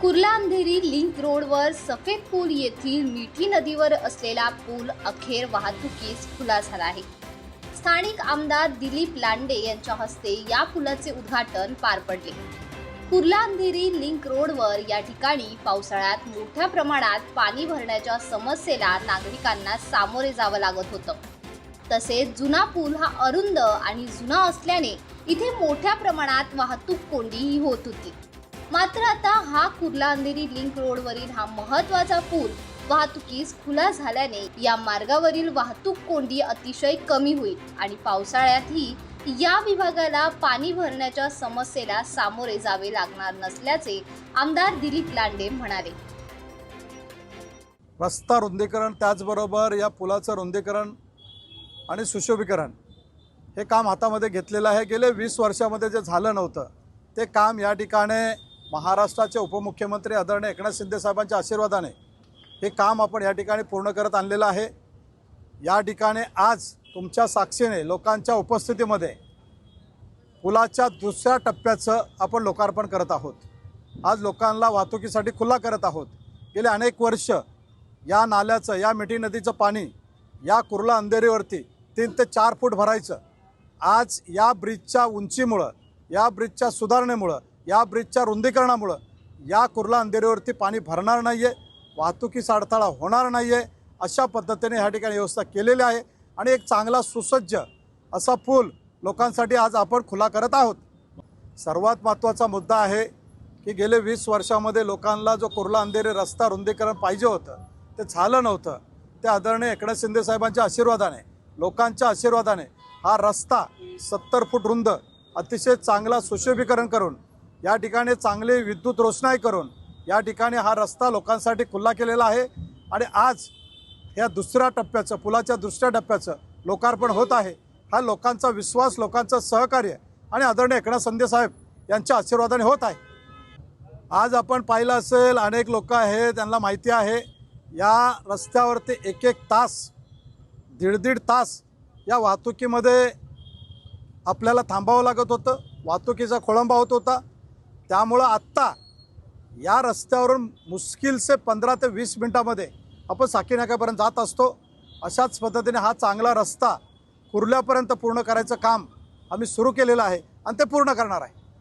Kurla Andheri link रोडवर सफेद पूल येथील मिठी नदीवर असलेला पूल अखेर वाहतुकीस खुला झाला आहे। स्थानिक आमदार दिलीप लांडे यांच्या हस्ते या पुलाचे उद्घाटन पार पडले। कुर्ला अंधेरी लिंक रोडवर या ठिकाणी पावसाळ्यात मोठ्या प्रमाणात पाणी भरण्याच्या समस्येला नागरिकांना सामोरे जावं लागत होतं। तसेच जुना पूल हा अरुंद आणि जुना असल्याने इथे मोठ्या प्रमाणात वाहतूक कोंडीही होत होती। मात्र आता हा कुर्ला अंधेरी लिंक रोडवरील हा महत्त्वाचा पूल वाहतुकीस खुला झाल्याने या मार्गावरील वाहतूक कोंडी अतिशय कमी होईल आणि पावसाळ्यातही या विभागाला पाणी भरण्याच्या समस्येला सामोरे जावे लागणार नसल्याचे आमदार दिलीप लांडे म्हणाले। रस्ता रुंदीकरण त्याचबरोबर या पुलाचं रुंदीकरण आणि सुशोभीकरण हे काम हातामध्ये घेतलेलं आहे। गेले 20 वर्षामध्ये जे झालं नव्हतं ते काम या ठिकाणी महाराष्ट्राचे उपमुख्यमंत्री आदरणीय एकनाथ शिंदे साहेबांच्या आशीर्वादाने हे काम आपण या ठिकाणी पूर्ण करत आणलेलं आहे। या ठिकाणी आज तुमच्या साक्षीने लोकांच्या उपस्थितीमध्ये पुलाच्या दुसऱ्या टप्प्याचं आपण लोकार्पण करत आहोत। आज लोकांना वाहतुकीसाठी खुला करत आहोत। गेले अनेक वर्ष या नाल्याचं या मिठी नदीचं पाणी या कुर्ला अंधेरीवरती 3 ते 4 फूट भरायचं। आज या ब्रिजच्या उंचीमुळं, या ब्रिजच्या सुधारणेमुळं, या ब्रिजच्या रुंदीकरणामुळं या कुर्ला अंधेरीवरती पाणी भरणार नाही आहे, वाहतुकीचा अडथळा होणार नाही आहे। अशा पद्धतीने ह्या ठिकाणी व्यवस्था केलेली आहे आणि एक चांगला सुसज्ज असा पूल लोकांसाठी आज आपण खुला करत आहोत। सर्वात महत्त्वाचा मुद्दा आहे की गेले 20 वर्षामध्ये लोकांना जो कुर्ला अंधेरी रस्ता रुंदीकरण पाहिजे होतं ते झालं नव्हतं। ते आदरणीय एकनाथ शिंदे साहेबांच्या आशीर्वादाने, लोकांच्या आशीर्वादाने हा रस्ता 70 फूट रुंद अतिशय चांगला सुशोभीकरण करून या ठिकाणी चांगली विद्युत रोषणाई करून या ठिकाणी हा रस्ता लोकांसाठी खुला केलेला आहे आणि आज या दुसऱ्या टप्प्याचं, पुलाच्या दुसऱ्या टप्प्याचं लोकार्पण होत आहे। हा लोकांचा विश्वास, लोकांचं सहकार्य आणि आदरणीय एकनाथ शिंदे साहेब यांच्या आशीर्वादाने होत आहे। आज आपण पाहिलं असेल, अनेक लोक आहेत त्यांना माहिती आहे या रस्त्यावरती एक तास, दीड तास या वाहतुकीमध्ये आपल्याला थांबावं लागत होतं, वाहतुकीचा खोळंबा होत होता। त्यामुळं आत्ता या रस्त्यावरून मुश्किल से 15 ते 20 मिनिटामध्ये आपण साकीनाक्यापर्यंत जात असतो। अशाच पद्धतीने हा चांगला रस्ता कुर्ल्यापर्यंत पूर्ण करायचं काम आम्ही सुरू केलेलं आहे आणि ते पूर्ण करणार आहे।